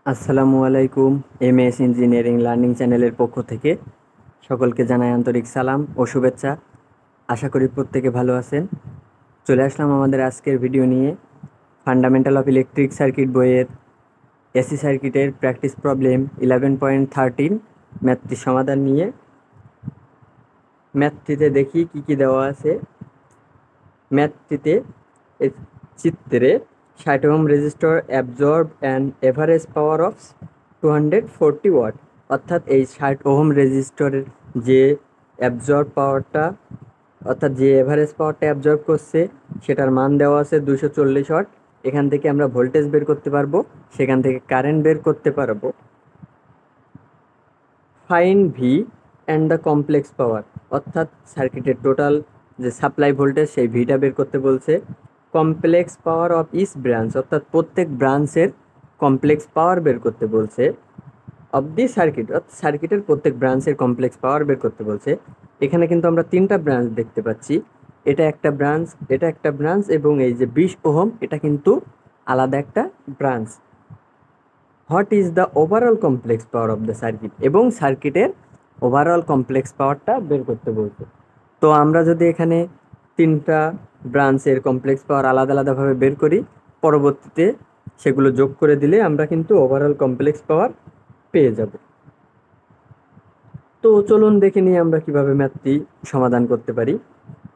আসসালামু আলাইকুম। MS engineering learning চ্যানেলের পক্ষ থেকে সকলকে জানাই আন্তরিক সালাম ও শুভেচ্ছা। আশা করি প্রত্যেকে ভালো আছেন। চলে আসলাম আমাদের আজকের ভিডিও নিয়ে ফান্ডামেন্টাল অফ ইলেকট্রিক সার্কিট বইয়ের এসি সার্কিটের প্র্যাকটিস প্রবলেম 11.13 ম্যাথটির সমাধান নিয়ে। ম্যাথটিতে দেখি কি দেওয়া আছে। ম্যাথটিতে চিত্রে 60 ohm resistor absorb and average power of 240 watt, অর্থাৎ এই 60 ওহম রেজিস্টরের যে অ্যাবজর্ব পাওয়ারটা অর্থাৎ যে এভারেজ পাওয়ারটা অ্যাবজর্ব করছে সেটার মান দেওয়া আছে 240 ওয়াট। এখান থেকে আমরা ভোল্টেজ বের করতে পারবো, সেখান থেকে কারেন্ট বের করতে পারবো। Fine V and the complex power, অর্থাৎ সার্কিটের টোটাল যে সাপ্লাই ভোল্টেজ সেই ভিটা বের করতে বলছে। Complex power of each branch, অর্থাৎ প্রত্যেক ব্রাঞ্চের কমপ্লেক্স পাওয়ার বের করতে বলছে। অফ দি সার্কিট, অর্থাৎ সার্কিটের প্রত্যেক ব্রাঞ্চের কমপ্লেক্স পাওয়ার বের করতে বলছে। এখানে কিন্তু আমরা তিনটা ব্রাঞ্চ দেখতে পাচ্ছি, এটা একটা ব্রাঞ্চ, এটা একটা ব্রাঞ্চ এবং এই যে 20 ওহম এটা কিন্তু আলাদা একটা branch. What is the overall complex power of the circuit, এবং সার্কিটের ওভারঅল কমপ্লেক্স পাওয়ারটা বের করতে বলছে। তো আমরা যদি এখানে তিনটা ব্রাঞ্চের কমপ্লেক্স পাওয়ার আলাদা আলাদাভাবে বের করি, পরবর্তীতে সেগুলো যোগ করে দিলে আমরা কিন্তু ওভারঅল কমপ্লেক্স পাওয়ার পেয়ে যাব। তো চলুন দেখে নিই আমরা কিভাবে ম্যাথটি সমাধান করতে পারি।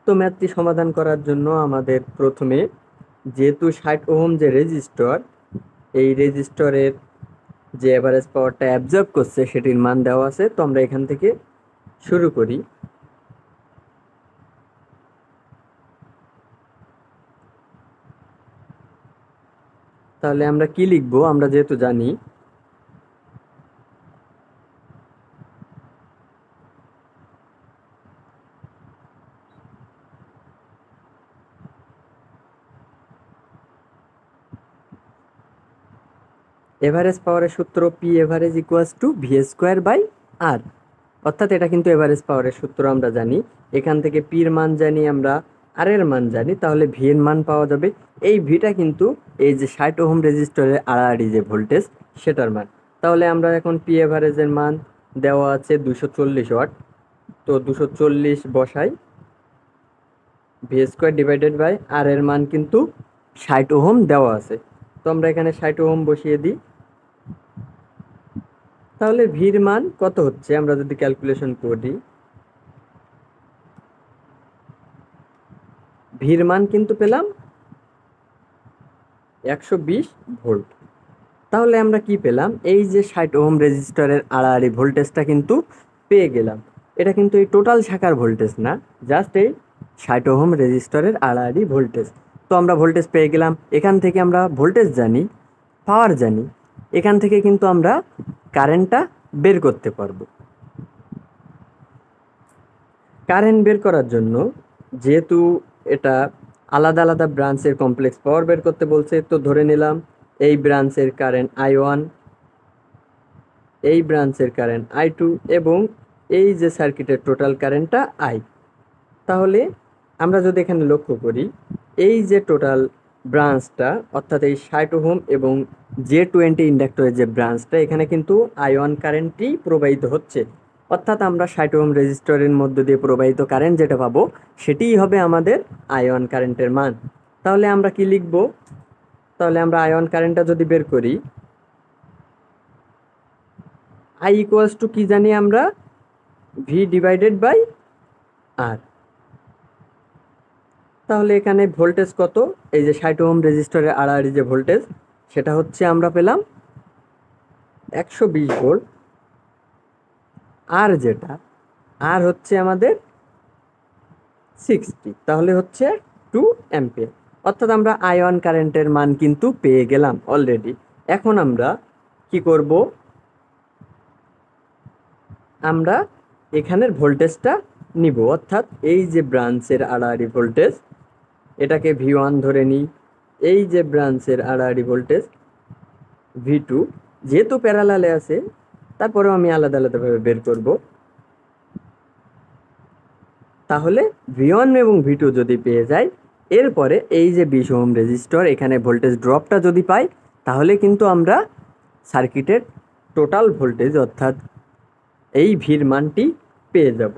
তো ম্যাথটি সমাধান করার জন্য আমাদের প্রথমে, যেহেতু 60 ওহম যে রেজিস্টর, এই রেজিস্টরের যে এভারেজ পাওয়ারটা অ্যাবজর্ব করছে সেটির মান দেওয়া আছে। তো আমরা এখান থেকে শুরু করি। তাহলে আমরা কি লিখবো, আমরা যেহেতু জানি এভারেজ পাওয়ারের সূত্র P average equals to V square by R, অর্থাৎ এটা কিন্তু এভারেজ পাওয়ারের সূত্র আমরা জানি। এখান থেকে পির মান জানি আমরা, আর এর মান জানি, তাহলে ভি এর মান পাওয়া যাবে। এই ভিটা কিন্তু এই যে 60 ওহম রেজিস্টরের আড়াআড়ি যে ভোল্টেজ সেটার মান। তাহলে আমরা এখন পি এভারেজের মান দেওয়া আছে 240 ওয়াট, তো 240 বসাই, ভি স্কোয়ার ডিভাইডেড বাই আর এর মান কিন্তু 60 ওহম দেওয়া আছে। তো আমরা এখানে 60 ওহম বসিয়ে দিই। তাহলে ভির মান কত হচ্ছে আমরা যদি ক্যালকুলেশন করি, ভির মান কিন্তু পেলাম 120 ভোল্ট। তাহলে আমরা কি পেলাম, এই যে 60 ওহম রেজিস্টরের আড়াআড়ি ভোল্টেজটা কিন্তু পেয়ে গেলাম। এটা কিন্তু এই টোটাল শাখার ভোল্টেজ না, জাস্ট এই 60 ওহম রেজিস্টরের আড়াআড়ি ভোল্টেজ। তো আমরা ভোল্টেজ পেয়ে গেলাম। এখান থেকে আমরা ভোল্টেজ জানি, পাওয়ার জানি, এখান থেকে কিন্তু আমরা কারেন্টটা বের করতে পারবো। কারেন্ট বের করার জন্য, যেহেতু এটা আলাদা আলাদা ব্রাঞ্চের কমপ্লেক্স পাওয়ার বের করতে বলছে, তো ধরে নিলাম এই ব্রাঞ্চের কারেন্ট I1, এই ব্রাঞ্চের কারেন্ট I2 এবং এই যে সার্কিটের টোটাল কারেন্টটা I। তাহলে আমরা যদি এখানে লক্ষ্য করি, এই যে টোটাল ব্রাঞ্চটা অর্থাৎ এই 60 ওহম এবং J20 ইন্ডাক্টরের যে ব্রাঞ্চটা, এখানে কিন্তু I1 কারেন্টই প্রবাহিত হচ্ছে। অর্থাৎ আমরা 60 ওহম রেজিস্টরের মধ্য দিয়ে প্রবাহিত কারেন্ট যেটা পাবো সেটিই হবে আমাদের I1 কারেন্টের মান। তাহলে আমরা কি লিখব, তাহলে আমরা I1 কারেন্টটা যদি বের করি, I ইকুয়ালস টু কি জানি আমরা, ভি ডিভাইডেড বাই আর। তাহলে এখানে ভোল্টেজ কত, এই যে 60 ওহম রেজিস্টরের আড়াআড়ি যে ভোল্টেজ সেটা হচ্ছে আমরা পেলাম 120 ভোল্ট। আর যেটা আর হচ্ছে আমাদের 60, তাহলে হচ্ছে 2 অ্যাম্পিয়ার। অর্থাৎ আমরা I1 কারেন্টের মান কিন্তু পেয়ে গেলাম অলরেডি। এখন আমরা কি করব, আমরা এখানের ভোল্টেজটা নিব, অর্থাৎ এই যে ব্রাঞ্চের আড়াআড়ি ভোল্টেজ এটাকে V1 ধরে নিই, এই যে ব্রাঞ্চের আড়াআড়ি ভোল্টেজ V2, যেহেতু প্যারালালে আছে তারপরেও আমি আলাদা আলাদাভাবে বের করব। তাহলে V1 এবং V2 যদি পেয়ে যাই, এরপরে এই যে 20 ওহম রেজিস্টর এখানে ভোল্টেজ ড্রপটা যদি পাই, তাহলে কিন্তু আমরা সার্কিটের টোটাল ভোল্টেজ অর্থাৎ এই ভির মানটি পেয়ে যাব।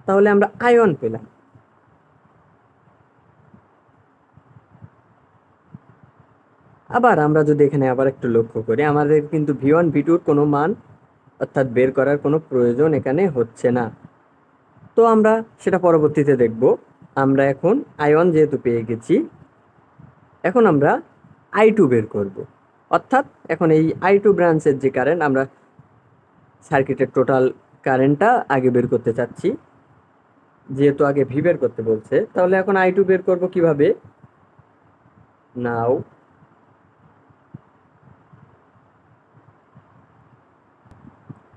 তাহলে আমরা I1 পেলাম। আবার আমরা যদি এখানে আবার একটু লক্ষ্য করি, আমাদের কিন্তু V1 V2 কোনো মান অর্থাৎ বের করার কোনো প্রয়োজন এখানে হচ্ছে না। তো আমরা সেটা পরবর্তীতে দেখব। আমরা এখন I1 যেহেতু পেয়ে গেছি, এখন আমরা I2 বের করব। অর্থাৎ এখন এই I2 ব্রাঞ্চের যে কারেন্ট, আমরা সার্কিটের টোটাল কারেন্টটা আগে বের করতে চাচ্ছি, যেহেতু আগে ভি বের করতে বলছে। তাহলে এখন I2 বের করব কিভাবে? নাও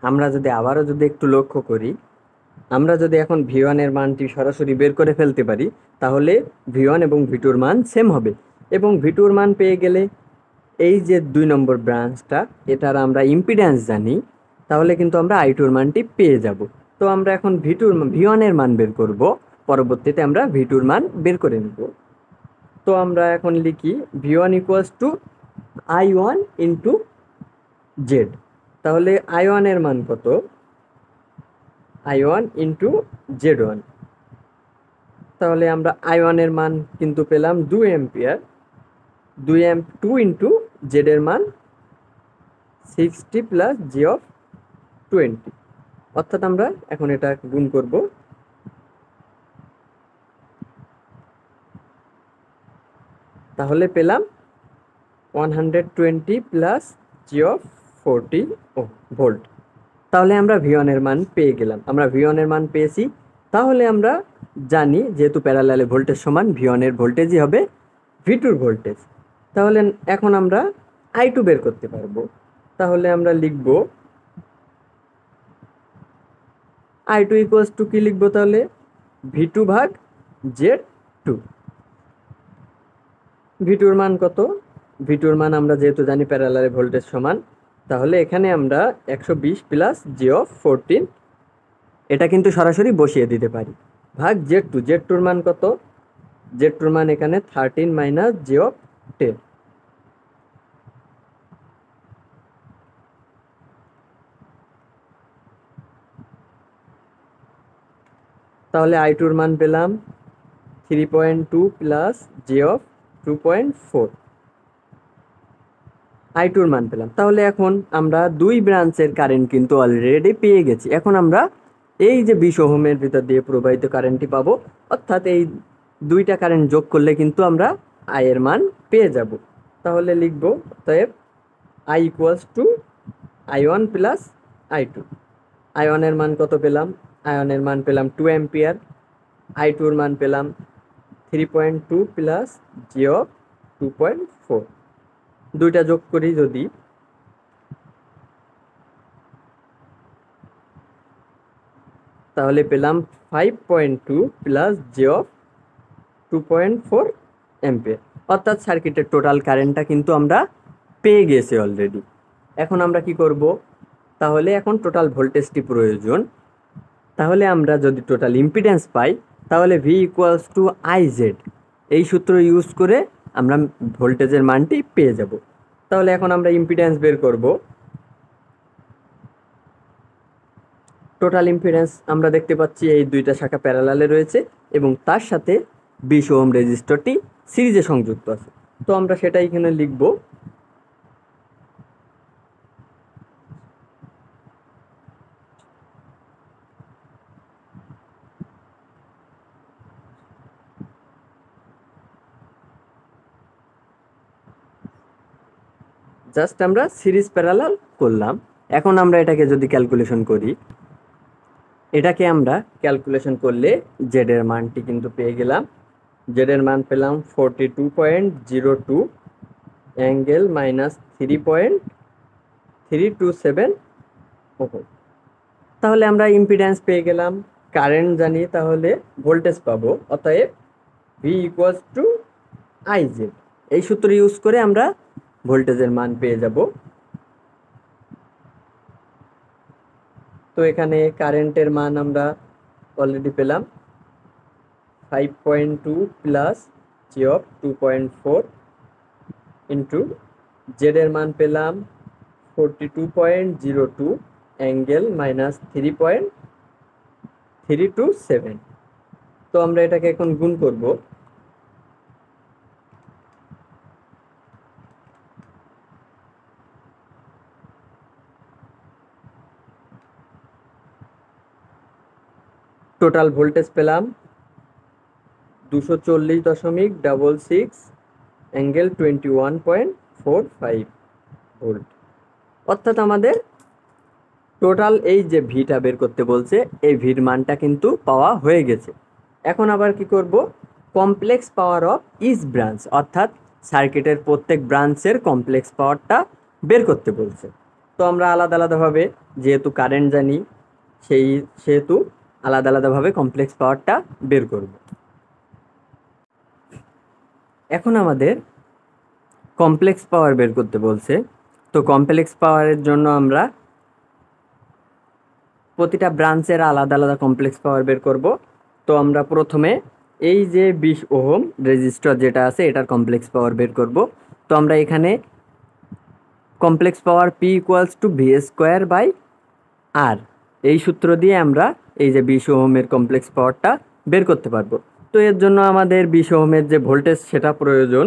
আমরা যদি আবারও একটু লক্ষ্য করি, আমরা যদি এখন V1 এর মানটি সরাসরি বের করে ফেলতে পারি, তাহলে V1 এবং V2 এর মান সেম হবে। এবং V2 এর মান পেয়ে গেলে এই যে 2 নম্বর ব্রাঞ্চটা, এটার আমরা ইম্পিডেন্স জানি, তাহলে কিন্তু আমরা I2 এর মানটি পেয়ে যাব। তো আমরা এখন V1 এর মান বের করব, পরবর্তীতে আমরা V2 এর মান বের করে নেব। তো আমরা এখন লিখি V1 equals to I1 into Z. তাহলে I1 এর মান কত? I1 into Z1। তাহলে আমরা I1 এর মান কিন্তু পেলাম 2 অ্যাম্পিয়ার। 2 ইন্টু জেড এর মান 60 প্লাস জি অফ 20। অর্থাৎ আমরা এখন এটা গুণ করব। তাহলে পেলাম 120 প্লাস জি অফ 40 ভোল্ট। তাহলে আমরা V1 এর মান পেয়ে গেলাম। আমরা V1 এর মান পেয়েছি। তাহলে আমরা জানি যেহেতু প্যারালালে ভোল্টেজ সমান, V1 এর ভোল্টেজই হবে V2 এর ভোল্টেজ। তাহলে এখন আমরা I2 বের করতে পারবো। তাহলে আমরা লিখব I2 ইকুয়ালস টু কি লিখবো? তাহলে V2 ভাগ Z2। V2 এর মান কত? V2 এর মান আমরা যেহেতু জানি প্যারালালে ভোল্টেজ সমান, তাহলে এখানে আমরা 120 প্লাস জি অফ 14, এটা কিন্তু সরাসরি বসিয়ে দিতে পারি, ভাগ Z2। Z2 এর মান কত? Z2 এর মান এখানে 13 মাইনাস জি অফ 10। তাহলে I2 এর মান পেলাম 3.2 প্লাস জি অফ 2.4। I2 এর মান পেলাম। তাহলে এখন আমরা 2 ব্রাঞ্চের কারেন্ট কিন্তু অলরেডি পেয়ে গেছি। এখন আমরা এই যে 20 ওহমের ভিতর দিয়ে প্রবাহিত কারেন্টটি পাবো, অর্থাৎ এই 2টা কারেন্ট যোগ করলে কিন্তু আমরা I এর মান পেয়ে যাব। তাহলে লিখব অতএব I equals to I1 plus I2। I1 এর মান কত পেলাম? I1 এর মান পেলাম 2 অ্যাম্পিয়ার। I2 এর মান পেলাম 3.2 প্লাস জি অফ 2.4। 2টা যোগ করি যদি, তাহলে পেলাম 5.2 প্লাস জি অফ 2.4 অ্যাম্পিয়ার। অর্থাৎ সার্কিটের টোটাল কারেন্টটা কিন্তু আমরা পেয়ে গেছি অলরেডি। এখন আমরা কি করব? তাহলে এখন টোটাল ভোল্টেজটি প্রয়োজন। তাহলে আমরা যদি টোটাল ইম্পিডেন্স পাই, তাহলে V ইকুয়ালস টু IZ, এই সূত্র ইউজ করে আমরা ভোল্টেজের মানটি পেয়ে যাব। তাহলে এখন আমরা ইম্পিডেন্স বের করব। টোটাল ইম্পিডেন্স আমরা দেখতে পাচ্ছি এই 2টা শাখা প্যারালালে রয়েছে এবং তার সাথে 20 ওহম রেজিস্টরটি সিরিজে সংযুক্ত আছে। তো আমরা সেটা এখানে লিখব। জাস্ট আমরা সিরিজ প্যারালাল করলাম। এখন আমরা এটাকে যদি ক্যালকুলেশন করি, এটাকে আমরা ক্যালকুলেশন করলে জেড এর মানটি কিন্তু পেয়ে গেলাম। জেড এর মান পেলাম 42.02 অ্যাঙ্গেল মাইনাস 3.327 ওহম। তাহলে আমরা ইম্পিডেন্স পেয়ে গেলাম, কারেন্ট জানি, তাহলে ভোল্টেজ পাবো। অতএব V ইকুয়ালস টু IZ, এই সূত্র ইউজ করে আমরা ভোল্টেজের মান পেয়ে যাব। তো এখানে কারেন্টের মান আমরা অলরেডি পেলাম 5.2 plus G of 2.4 into Z এর মান পেলাম 42.02 অ্যাঙ্গেল -3.327। তো আমরা এটাকে এখন গুণ করব। টোটাল ভোল্টেজ পেলাম 240.66 অ্যাঙ্গেল 21.45 ভোল্ট। অর্থাৎ আমাদের টোটাল এই যে ভিটা বের করতে বলছে, এই ভির মানটা কিন্তু পাওয়া হয়ে গেছে। এখন আবার কি করব, complex power of each branch, অর্থাৎ সার্কিটের প্রত্যেক ব্রাঞ্চের কমপ্লেক্স পাওয়ারটা বের করতে বলছে। তো আমরা আলাদা আলাদাভাবে, যেহেতু কারেন্ট জানি, সেহেতু আলাদা আলাদাভাবে কমপ্লেক্স পাওয়ারটা বের করব। এখন আমাদের কমপ্লেক্স পাওয়ার বের করতে বলছে। তো কমপ্লেক্স পাওয়ারের জন্য আমরা প্রতিটা ব্রাঞ্চের আলাদা আলাদা কমপ্লেক্স পাওয়ার বের করব। তো আমরা প্রথমে এই যে 20 ওহম রেজিস্টর যেটা আছে এটার কমপ্লেক্স পাওয়ার বের করব। তো আমরা এখানে কমপ্লেক্স পাওয়ার P = V²/R, এই সূত্র দিয়ে আমরা এই যে 20 ওহমের কমপ্লেক্স পাওয়ারটা বের করতে পারবো। তো এর জন্য আমাদের 20 ওহমের যে ভোল্টেজ সেটা প্রয়োজন।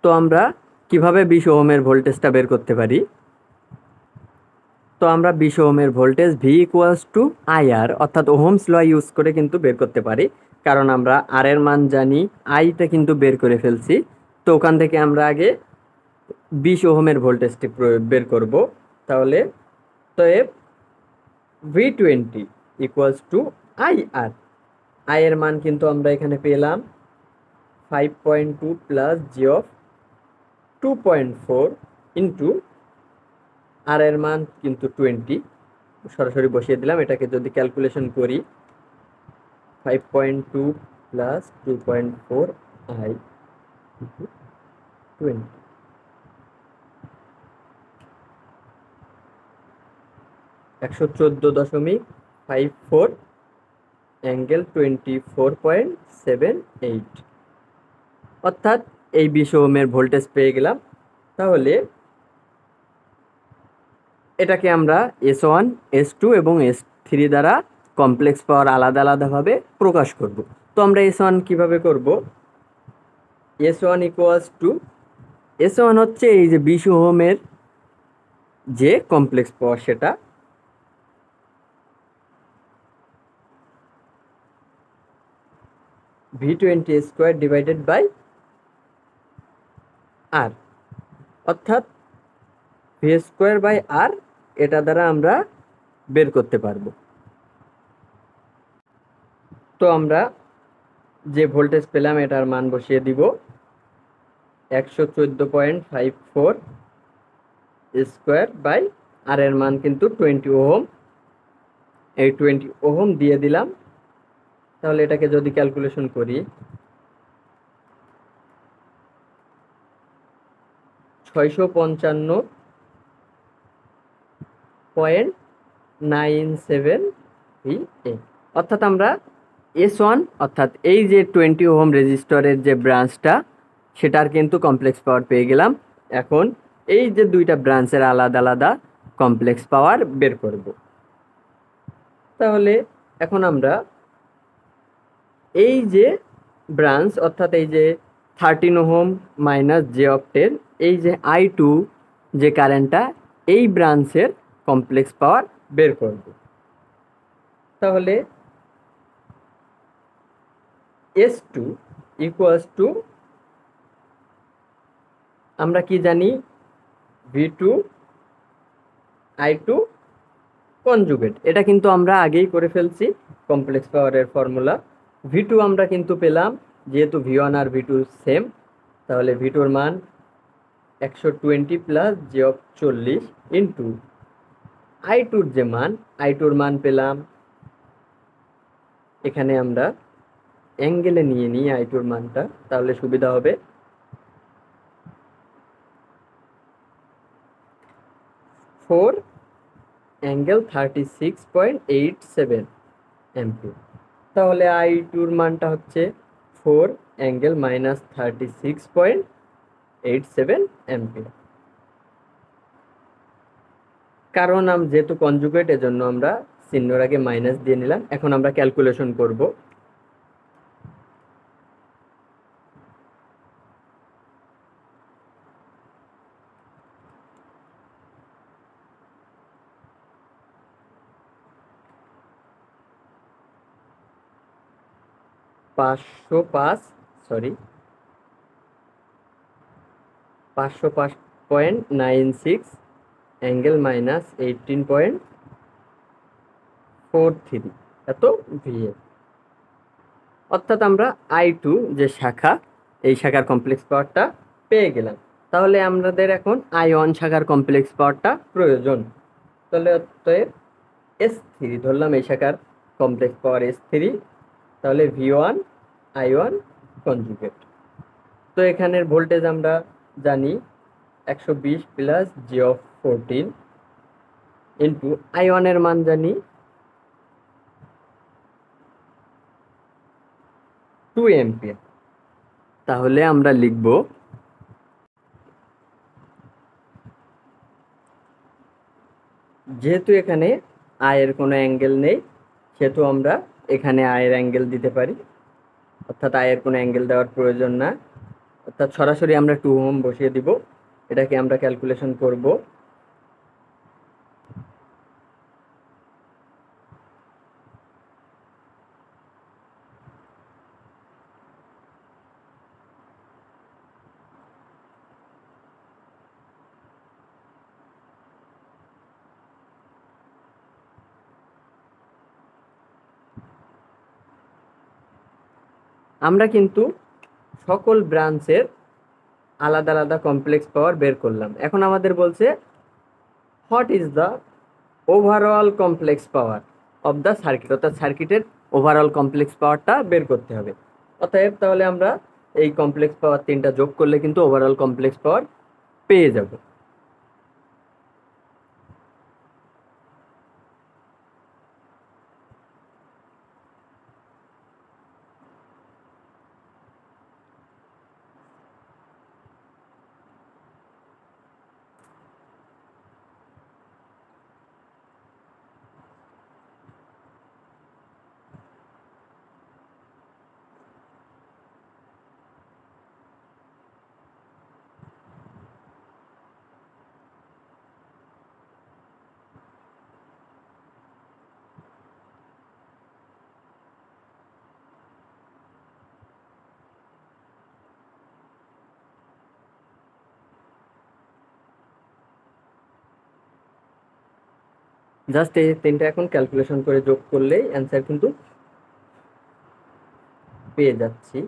তো আমরা কিভাবে 20 ওহমের ভোল্টেজটা বের করতে পারি? তো আমরা 20 ওহমের ভোল্টেজ V = IR, অর্থাৎ ওহমস ল ইউজ করে কিন্তু বের করতে পারি, কারণ আমরা আর এর মান জানি, আইটা কিন্তু বের করে ফেলছি। তো ওখান থেকে আমরা আগে 20 ওহমের ভোল্টেজটি বের করব। তাহলে তো V20 = IR, আই এর মান কিন্তু আমরা এখানে পেলাম 5.2 প্লাস G অফ 2.4 ইন্টু আর এর মান কিন্তু 20, সরাসরি বসিয়ে দিলাম। এটাকে যদি ক্যালকুলেশন করি, 5.2 প্লাস 2.4 I ইন্টু 20, 114.54 অ্যাঙ্গেল 24.78, অর্থাৎ এই 20 ওহমের ভোল্টেজ পেয়ে গেলাম। তাহলে এটাকে আমরা S1, S2 এবং S3 দ্বারা কমপ্লেক্স পাওয়ার আলাদা আলাদাভাবে প্রকাশ করব। তো আমরা S1 কিভাবে করব? S1 হচ্ছে এই যে 20 ওহমের যে কমপ্লেক্স পাওয়ার, সেটা V20² / R, অর্থাৎ V²/R, এটা দ্বারা আমরা বের করতে পারবো। তো আমরা যে ভোল্টেজ পেলাম এটার মান বসিয়ে দিব, 114.54 স্কোয়ার/R এর মান কিন্তু 20 ওহম, এই 20 ওহম দিয়ে দিলাম। তাহলে এটাকে যদি ক্যালকুলেশন করি, 655.97 VA, অর্থাৎ আমরা S1, অর্থাৎ এই যে 20 ওহম রেজিস্টরের যে ব্রাঞ্চটা, সেটার কিন্তু কমপ্লেক্স পাওয়ার পেয়ে গেলাম। এখন এই যে দুইটা ব্রাঞ্চের আলাদা আলাদা কমপ্লেক্স পাওয়ার বের করব। তাহলে এখন আমরা এই যে ব্রাঞ্চ, অর্থাৎ এই যে 13 ওহম মাইনাস J অফ 10, এই যে I2 যে কারেন্টটা, এই ব্রাঞ্চের কমপ্লেক্স পাওয়ার বের করব। তাহলে S2 = আমরা কি জানি, V2 I2 কনজুগেট। এটা কিন্তু আমরা আগেই করে ফেলছি কমপ্লেক্স পাওয়ারের ফর্মুলা। V2 আমরা কিন্তু পেলাম, যেহেতু V1 আর V2 সেম, তাহলে V2 এর মান 120 plus J of 40 into I2 যে মান, I2 মান পেলাম, এখানে আমরা অ্যাঙ্গেলে নিয়ে নিই I2 মানটা, তাহলে সুবিধা হবে। 4 অ্যাঙ্গেল 36.87 অ্যাম্পিয়ার। তাহলে I2 মানটা হচ্ছে 4 অ্যাঙ্গেল -36.87 0.87 অ্যাম্পিয়ার। কারণ যেহেতু কনজুগেট, এজন্য আমরা চিহ্নর আগে মাইনাস দিয়ে নিলাম। এখন আমরা ক্যালকুলেশন করব। $505.96 অ্যাঙ্গেল মাইনাস 18.43 এত ভিএ। অর্থাৎ আমরা I2 যে শাখা, এই শাখার কমপ্লেক্স পাওয়ারটা পেয়ে গেলাম। তাহলে আমাদের এখন I1 শাখার কমপ্লেক্স পাওয়ারটা প্রয়োজন। তাহলে অতএব S3 ধরলাম, এই শাখার কমপ্লেক্স পাওয়ার S3, তাহলে V1 I1 কনজুগেট। তো এখানের ভোল্টেজ আমরা জানি 120 প্লাস G14 ইন্টু I1 এর মান জানি 2 অ্যাম্পিয়ার। তাহলে আমরা লিখব যেহেতু এখানে I এর কোনো অ্যাঙ্গেল নেই, সেহেতু আমরা এখানে I এর অ্যাঙ্গেল দিতে পারি, অর্থাৎ I এর কোনো অ্যাঙ্গেল দেওয়ার প্রয়োজন না। অর্থাৎ সরাসরি আমরা 2 ওহম বসিয়ে দিব। এটাকে আমরা ক্যালকুলেশন করব। আমরা কিন্তু সকল ব্রাঞ্চের আলাদা আলাদা কমপ্লেক্স পাওয়ার বের করলাম। এখন আমাদের বলছে what is the overall complex power of the circuit, অর্থাৎ সার্কিটের ওভারঅল কমপ্লেক্স পাওয়ারটা বের করতে হবে। অতএব তাহলে আমরা এই কমপ্লেক্স পাওয়ার তিনটা যোগ করলে কিন্তু ওভারঅল কমপ্লেক্স পাওয়ার পেয়ে যাব। জাস্ট এই তিনটা এখন ক্যালকুলেশন করে যোগ করলেই অ্যান্সার কিন্তু পেয়ে যাচ্ছি।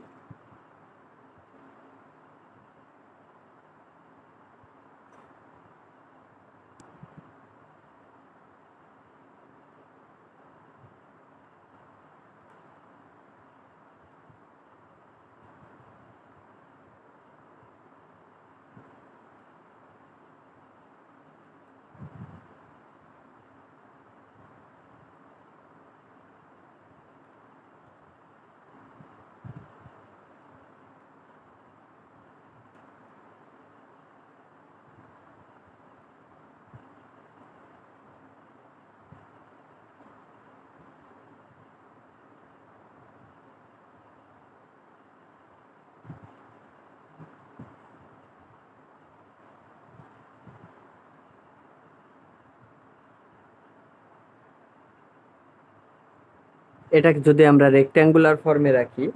এটাকে যদি আমরা রেক্ট্যাঙ্গুলার ফর্মে রাখি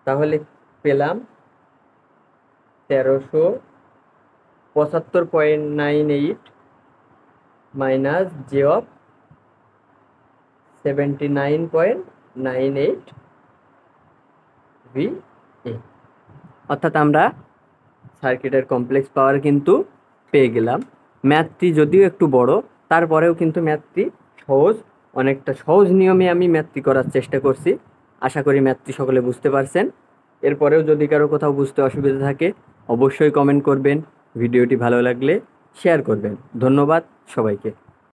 তাহলে পেলাম 1375.98 মাইনাস জে অফ 79.98 VA। অর্থাৎ আমরা সার্কিটের কমপ্লেক্স পাওয়ার কিন্তু পেয়ে গেলাম। ম্যাথটি যদিও একটু বড়, তারপরেও কিন্তু ম্যাথটি সহজ, অনেকটা সহজ নিয়মে আমি ম্যাথটি করার চেষ্টা করছি। আশা করি ম্যাথটি সকলে বুঝতে পারছেন। এরপরেও যদি কারো কোথাও বুঝতে অসুবিধা থাকে অবশ্যই কমেন্ট করবেন। ভিডিওটি ভালো লাগলে শেয়ার করবেন। ধন্যবাদ সবাইকে।